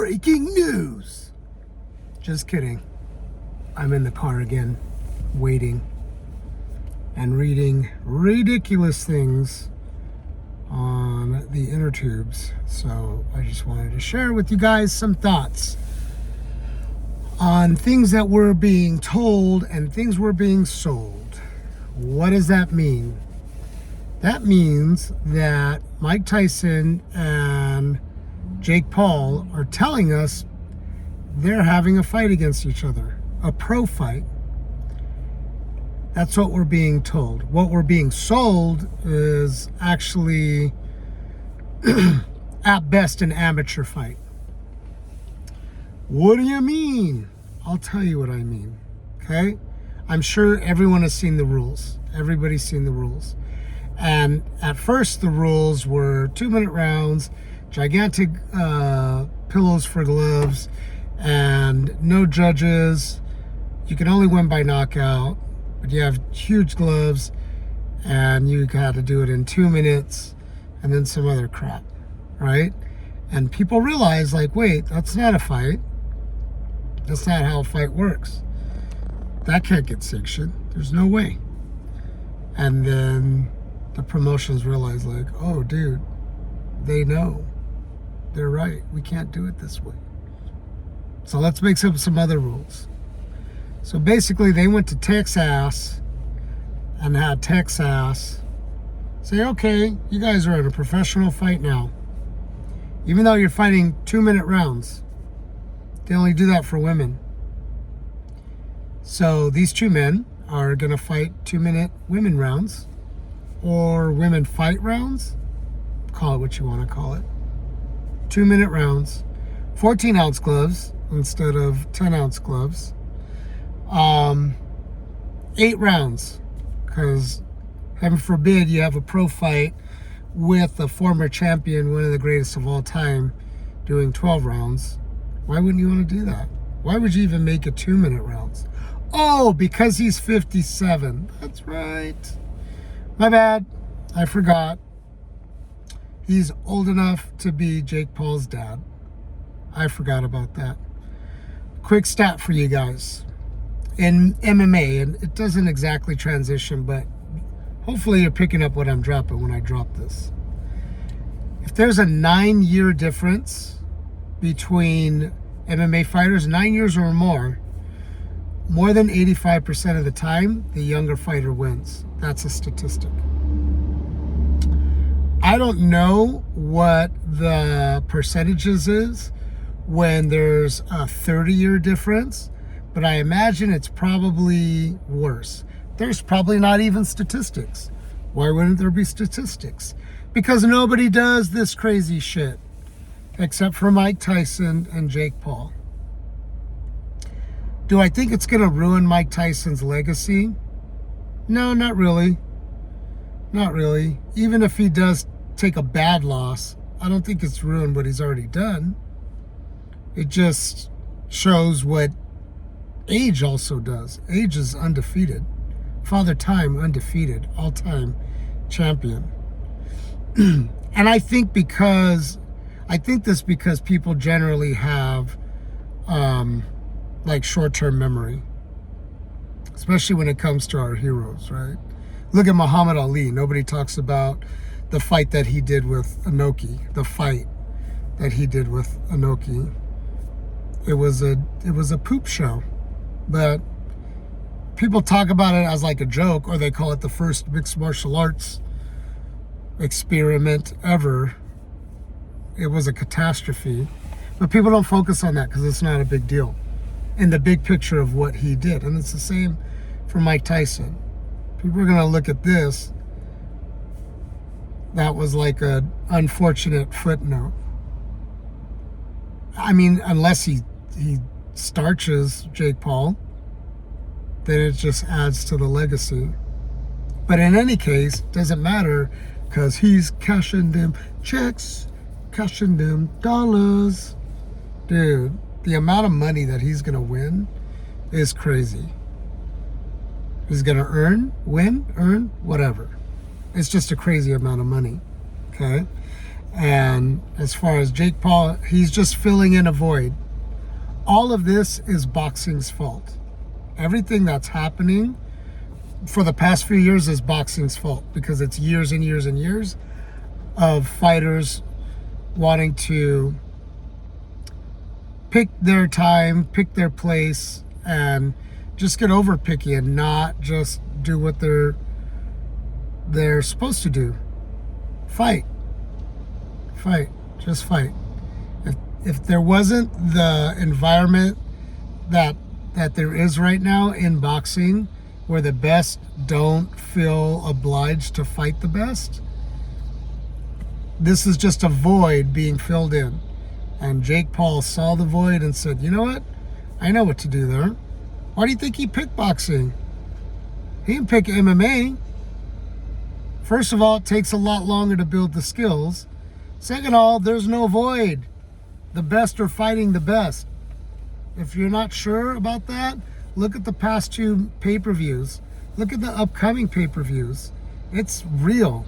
Breaking news. Just kidding. I'm in the car again, waiting and reading ridiculous things on the inner tubes. So I just wanted to share with you guys some thoughts on things that were being told and things were being sold. What does that mean? That means that Mike Tyson and Jake Paul are telling us they're having a fight against each other, a pro fight. That's what we're being told. What we're being sold is actually, at best, an amateur fight. What do you mean? I'll tell you what I mean, okay? I'm sure everyone has seen the rules. Everybody's seen the rules. And at first, the rules were 2-minute rounds, gigantic pillows for gloves, and no judges. You can only win by knockout, but you have huge gloves, and you had to do it in 2 minutes, and then some other crap, right? And people realize, like, wait, that's not a fight. That's not how a fight works. That can't get sanctioned. There's no way. And then the promotions realize, like, oh, dude, they know. They're right. We can't do it this way. So let's make some other rules. So basically, they went to Texas and had Texas say, okay, you guys are in a professional fight now. Even though you're fighting 2-minute rounds, they only do that for women. So these two men are going to fight 2-minute women rounds, or women fight rounds. Call it what you want to call it. 2-minute rounds, 14-ounce gloves instead of 10-ounce gloves. 8 rounds, because heaven forbid you have a pro fight with a former champion, one of the greatest of all time, doing 12 rounds. Why wouldn't you want to do that? Why would you even make it 2-minute rounds? Oh, because he's 57. That's right. My bad. I forgot. He's old enough to be Jake Paul's dad. I forgot about that. Quick stat for you guys. In MMA, and it doesn't exactly transition, but hopefully you're picking up what I'm dropping when I drop this. If there's a 9-year difference between MMA fighters, 9 years or more than 85% of the time, the younger fighter wins. That's a statistic. I don't know what the percentages is when there's a 30-year difference, but I imagine it's probably worse. There's probably not even statistics. Why wouldn't there be statistics? Because nobody does this crazy shit except for Mike Tyson and Jake Paul. Do I think it's going to ruin Mike Tyson's legacy? No, not really. Not really. Even if he does take a bad loss, I don't think it's ruined what he's already done. It just shows what age also does. Age is undefeated. Father Time, undefeated. All-time champion. And I think because people generally have like short-term memory, especially when it comes to our heroes, right? Look at Muhammad Ali. Nobody talks about the fight that he did with Inoki. The fight that he did with Inoki. It was a poop show, but people talk about it as like a joke, or they call it the first mixed martial arts experiment ever. It was a catastrophe, but people don't focus on that because it's not a big deal in the big picture of what he did. And it's the same for Mike Tyson. People are going to look at this. That was like an unfortunate footnote. I mean, unless he starches Jake Paul, then it just adds to the legacy. But in any case, doesn't matter, because he's cashing them checks, cashing them dollars. Dude, the amount of money that he's going to win is crazy. He's going to earn, whatever. It's just a crazy amount of money, okay? And as far as Jake Paul, he's just filling in a void. All of this is boxing's fault. Everything that's happening for the past few years is boxing's fault, because it's years and years and years of fighters wanting to pick their time, pick their place, and just get over picky and not just do what they're supposed to do. Fight. Just fight. If there wasn't the environment that there is right now in boxing, where the best don't feel obliged to fight the best, this is just a void being filled in. And Jake Paul saw the void and said, you know what? I know what to do there. Why do you think he picked boxing? He didn't pick MMA. First of all, it takes a lot longer to build the skills. Second of all, there's no void. The best are fighting the best. If you're not sure about that, look at the past 2 pay-per-views. Look at the upcoming pay-per-views. It's real.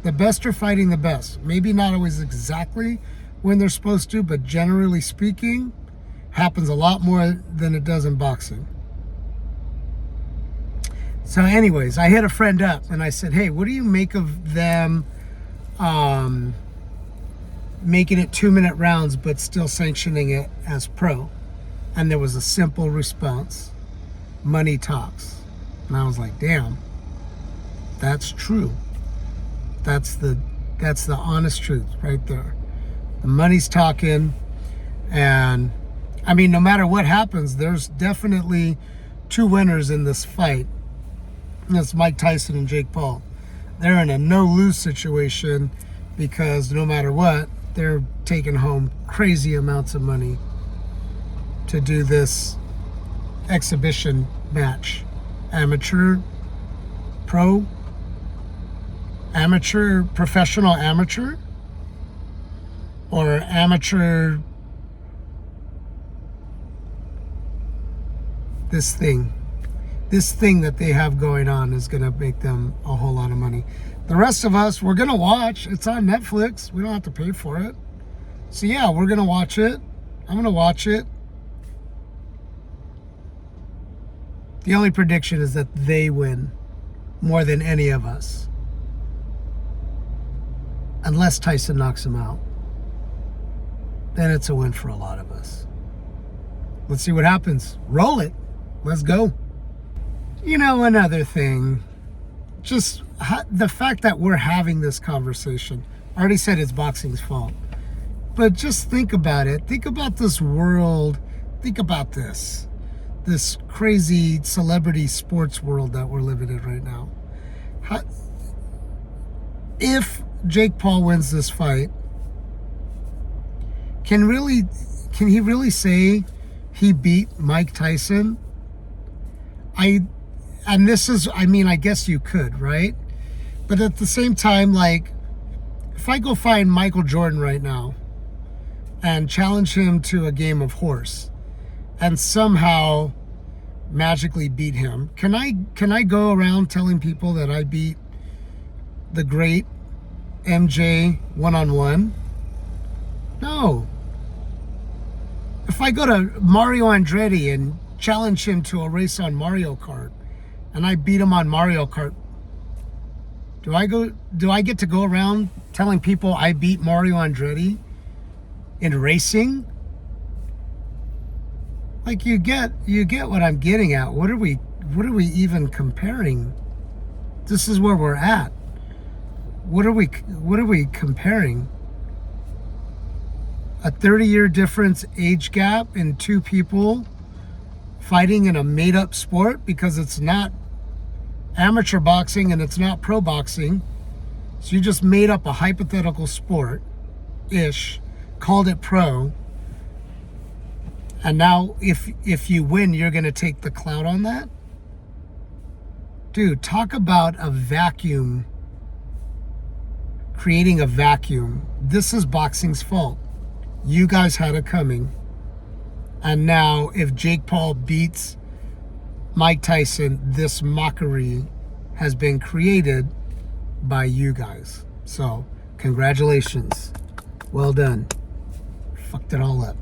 The best are fighting the best. Maybe not always exactly when they're supposed to, but generally speaking, happens a lot more than it does in boxing. So anyways, I hit a friend up and I said, hey, what do you make of them making it 2-minute rounds but still sanctioning it as pro? And there was a simple response: money talks. And I was like, damn, that's true. That's the honest truth right there. The money's talking. And I mean, no matter what happens, there's definitely 2 winners in this fight. And it's Mike Tyson and Jake Paul. They're in a no-lose situation, because no matter what, they're taking home crazy amounts of money to do this exhibition match. Amateur, pro, amateur, professional amateur, or amateur, this thing that they have going on is going to make them a whole lot of money. The rest of us, we're going to watch. It's on Netflix. We don't have to pay for it. So yeah, we're going to watch it. I'm going to watch it. The only prediction is that they win more than any of us. Unless Tyson knocks him out. Then it's a win for a lot of us. Let's see what happens. Roll it. Let's go. You know, another thing, just the fact that we're having this conversation. I already said it's boxing's fault. But just think about it. Think about this world. Think about this crazy celebrity sports world that we're living in right now. If Jake Paul wins this fight, can he really say he beat Mike Tyson? I guess you could, right? But at the same time, like, if I go find Michael Jordan right now and challenge him to a game of horse and somehow magically beat him, can I go around telling people that I beat the great MJ one-on-one? No. If I go to Mario Andretti and challenge him to a race on Mario Kart and I beat him on Mario Kart, do I get to go around telling people I beat Mario Andretti in racing? Like, you get what I'm getting at. What are we even comparing? This is where we're at. What are we comparing? A 30-year difference age gap in 2 people fighting in a made-up sport, because it's not amateur boxing and it's not pro boxing. So you just made up a hypothetical sport-ish, called it pro. And now if you win, you're going to take the clout on that? Dude, talk about a vacuum. Creating a vacuum. This is boxing's fault. You guys had it coming. And now if Jake Paul beats Mike Tyson, this mockery has been created by you guys. So Congratulations. Well done. Fucked it all up.